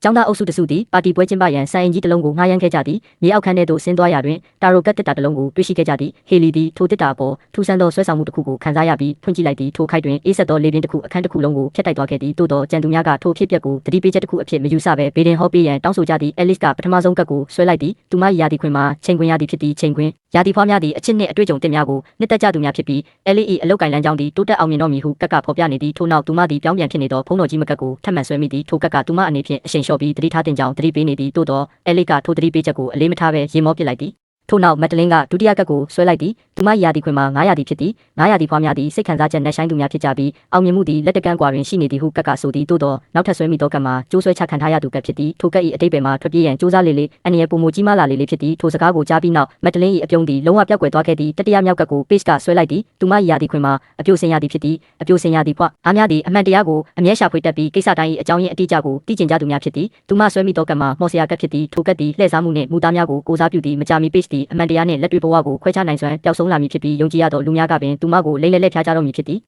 ကျောင်းသားအုပ်စုတစုသည်ပါတီပွဲကျင်းပရန်စံအိမ်ကြီးတစ်လုံးကိုငှားရမ်းခဲ့ကြသည်မြေအောက်ခန်းထဲသို့ဆင်းသွားရာတွင်တာရိုကတ်တစ်တာတစ်လုံးကိုတွေ့ရှိခဲ့ကြသည်ဟေလီသည်ထိုတစ်တာအပေါ်ထူဆန်းသောဆွဲဆောင်မှုတစ်ခုကိုခံစားရပြီးဖွင့်ကြည့်လိုက်သည်ထိုခိုက်တွင်အေးဆက်သောလေပြင်းတစ်ခုအခန်းတစ်ခုလုံးကိုဖျက်တိုက်သွားခဲ့သည်သို့သောကြံသူများကထိုဖြစ်ပျက်ကိုသတိပေးချက်တစ်ခုအဖြစ်မယူဆဘဲဘေဒင်ဟောပေးရန်တောင်းဆိုကြသည်အဲလစ်ကပထမဆုံးကတ်ကိုဆွဲလိုက်သည်သူမ၏ရာသီခွင်မှာချိန်ခွင်ရာသီဖြစ်သည်ချိန်ခွင်ရာသီဖွားများသည်အချစ်နှင့်အတွေ့အကြုံတင်များကိုနှစ်သက်ကြသူများဖြစ်ပြီးအဲလစ်၏အလုတ်ကင်လန်းကြောင်းသည်တိုးတက်အောင်မြင်တော်မူဟုကတ်ကဖော်ပြနေသည်ထို့နောက်သူမသည်ပြောင်းပြန်ဖြစ်နေသောဖုံးတော်ကြီးမကတ်ကိုထပ်မံဆွဲမိသည်ထိုကတ်ကသူမအနေဖြင့်အရှိန်လျှော့ပြီးသတိထားတင်ကြောင်းသတိပေးနေသည်သို့သောအဲလစ်ကထိုသတိပေးချက်ကိုအလေးမထားဘဲရေမောပစ်လိုက်သည်ထို့နောက်မက်ဒလင်းကဒုတိယကတ်ကိုဆွဲလိုက်သည်သူမ၏ရာသီခွင်မှာ9ရာသီဖြစ်သည်9ရာသီဖွားများသည်စိတ်ခံစားချက်နဲ့ဆိုင်သူများဖြစ်ကြပြီးအောင်မြင်မှုသည်လက်တကန့်ကွာတွင်ရှိနေသည်ဟုကတ်ကဆိုသည်သို့သောနောက်ထပ်ဆွဲမိသောကတ်မှာကျိုးဆွဲချခံထားရသူကတ်ဖြစ်သည်ထိုကတ်၏အတိတ်ဘယ်မှာထွက်ပြေးရန်စူးစမ်းလေလေအန်ရပုံမူကြီးမားလာလေလေဖြစ်သည်ထိုစကားကိုကြားပြီးနောက်မက်ဒလင်း၏အပြုံးသည်လုံးဝပြောက်ကွယ်သွားခဲ့သည်တတိယမြောက်ကတ်ကိုပေးစ်ကဆွဲလိုက်သည်သူမ၏ရာသီခွင်မှာအပြိုစင်ရာသီဖြစ်သည်အပြိုစင်ရာသီဖွားအားများသည်အမှန်တရားကိုအမြဲရှာဖွေတတ်ပြီးကိစ္စတိုင်း၏အကြောင်းရင်းအတိအကျကိုသိကျင်ကြသူများဖြစ်သည်သူမဆွဲမိသောကတ်မှာမော်စရာကတ်ဖြစ်သည်ထိုကတ်သည်လှည့်စားမှုနှင့်မူသားများကိုကိုစားပြုသည်မကြာမီပေးစ်သည်အမှန်တရားနှင့်လက်တွေ့ဘဝကိုခွဲခြားနိုင်စွမ်းပျောက်ဆုံးလာမည်ဖြစ်ပြီးယုံကြည်ရသောလူများကပင်သူမကိုလိမ့်လဲလှည့်ဖျားကြတော့မည်ဖြစ်သည်